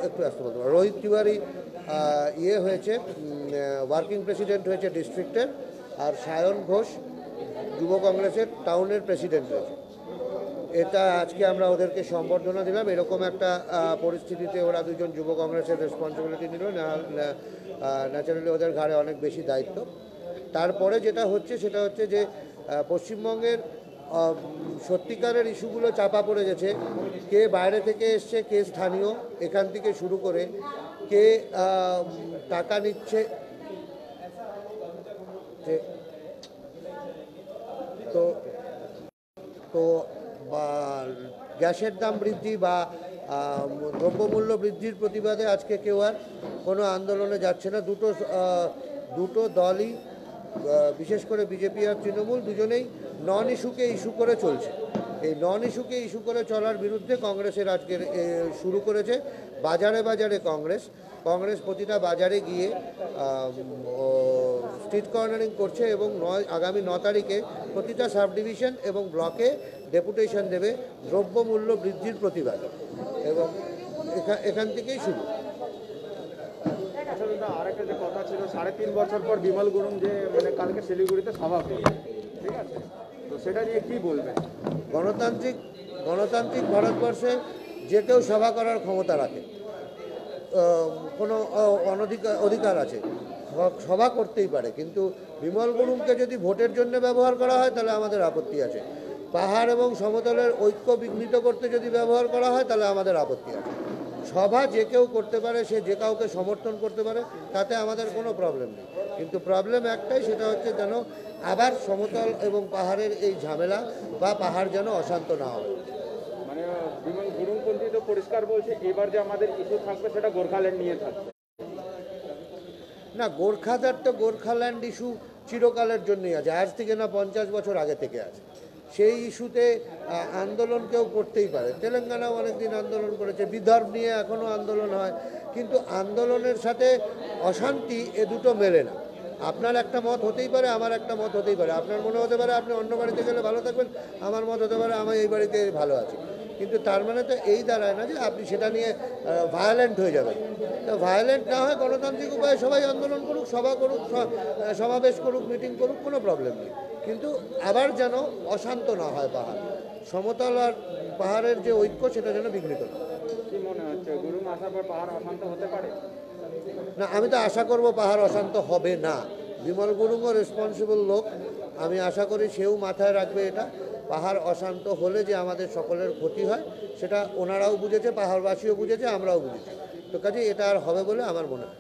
একটু আসতে বলতে পারো। রোহিত তিওয়ারি ইয়ে হয়েছে, ওয়ার্কিং প্রেসিডেন্ট হয়েছে ডিস্ট্রিক্টের, আর সায়ন ঘোষ যুব কংগ্রেসের টাউনের প্রেসিডেন্ট হয়েছে। এটা আজকে আমরা ওদেরকে সম্বর্ধনা দিলাম। এরকম একটা পরিস্থিতিতে ওরা দুজন যুব কংগ্রেসের রেসপন্সিবিলিটি নিল, ন্যাচারালি ওদের ঘাড়ে অনেক বেশি দায়িত্ব। তারপরে যেটা হচ্ছে সেটা হচ্ছে যে পশ্চিমবঙ্গের সত্যিকারের ইস্যুগুলো চাপা পড়ে গেছে। কে বাইরে থেকে এসছে, কে স্থানীয়, এখান থেকে শুরু করে কে টাকা নিচ্ছে, তো তো বা গ্যাসের দাম বৃদ্ধি বা দ্রব্যমূল্য বৃদ্ধির প্রতিবাদে আজকে কেউ আর কোনো আন্দোলনে যাচ্ছে না। দুটো দলই, বিশেষ করে বিজেপি আর তৃণমূল, দুজনেই নন ইস্যুকে ইস্যু করে চলছে। এই নন ইস্যুকে ইস্যু করে চলার বিরুদ্ধে কংগ্রেসের আজকের শুরু করেছে বাজারে বাজারে কংগ্রেস প্রতিটা বাজারে গিয়ে স্ট্রিট কর্নারিং করছে এবং আগামী 9 তারিখে প্রতিটা সাব ডিভিশন এবং ব্লকে ডেপুটেশন দেবে দ্রব্যমূল্য বৃদ্ধির প্রতিবাদে, এবং এখান থেকেই শুরু। আরেকটা যে কথা ছিল, 3.5 বছর পর বিমল গুরুং যে কালকে শিলিগুড়িতে সভা করবে, ঠিক আছে, তো সেটা নিয়ে কি বলবেন? গণতান্ত্রিক ভারতবর্ষে যে কেউ সভা করার ক্ষমতা রাখে, কোনো অধিকার আছে, সভা করতেই পারে, কিন্তু বিমল গুরুংকে যদি ভোটের জন্য ব্যবহার করা হয় তাহলে আমাদের আপত্তি আছে। পাহাড় এবং সমতলের ঐক্য বিঘ্নিত করতে যদি ব্যবহার করা হয় তাহলে আমাদের আপত্তি আছে। সভা যে কেউ করতে পারে, সে যে কাউকে সমর্থন করতে পারে, তাতে আমাদের কোনো প্রবলেম নেই, কিন্তু প্রবলেম একটাই, সেটা হচ্ছে যেন আবার সমতল এবং পাহাড়ের এই ঝামেলা বা পাহাড় যেন অশান্ত না হয়। মানে বিমল গুরুংপন্থী তো পরিষ্কার বলছে এবার যে আমাদের ইস্যু থাকবে সেটা গোর্খাল্যান্ড নিয়ে থাকবে। না, গোর্খাল্যান্ড ইস্যু চিরকালের জন্যই আছে, আজ থেকে না 50 বছর আগে থেকে আছে। সেই ইস্যুতে আন্দোলন কেউ করতেই পারে। তেলেঙ্গানাও অনেকদিন আন্দোলন করেছে, বিদর্ভ নিয়ে এখনও আন্দোলন হয়, কিন্তু আন্দোলনের সাথে অশান্তি এ দুটো মেলে না। আপনার একটা মত হতেই পারে, আমার একটা মত হতেই পারে। আপনার মনে হতে পারে আপনি অন্য বাড়িতে গেলে ভালো থাকবেন, আমার মত হতে পারে আমি এই বাড়িতে ভালো আছি, কিন্তু তার মানে তো এই দাঁড়ায় না যে আপনি সেটা নিয়ে ভায়োলেন্ট হয়ে যাবেন। তো ভায়োলেন্ট না হয় গণতান্ত্রিক উপায়ে সবাই আন্দোলন করুক, সভা করুক, সমাবেশ করুক, মিটিং করুক, কোনো প্রবলেম নেই, কিন্তু আবার যেন অশান্ত না হয় পাহাড়। সমতল আর পাহাড়ের যে ঐক্য সেটা যেন বিঘ্নিত না। কি মনে হচ্ছে গুরুং আসার পর পাহাড় অশান্ত হতে পারে? না, আমি তো আশা করব পাহাড় অশান্ত হবে না। বিমল গুরুংও রেসপন্সিবল লোক, আমি আশা করি সেও মাথায় রাখবে এটা। পাহাড় অশান্ত হলে যে আমাদের সকলের ক্ষতি হয় সেটা ওনারাও বুঝেছে, পাহাড়বাসীও বুঝেছে, আমরাও বুঝেছি, তো কাজে এটা আর হবে বলে আমার মনে হয়।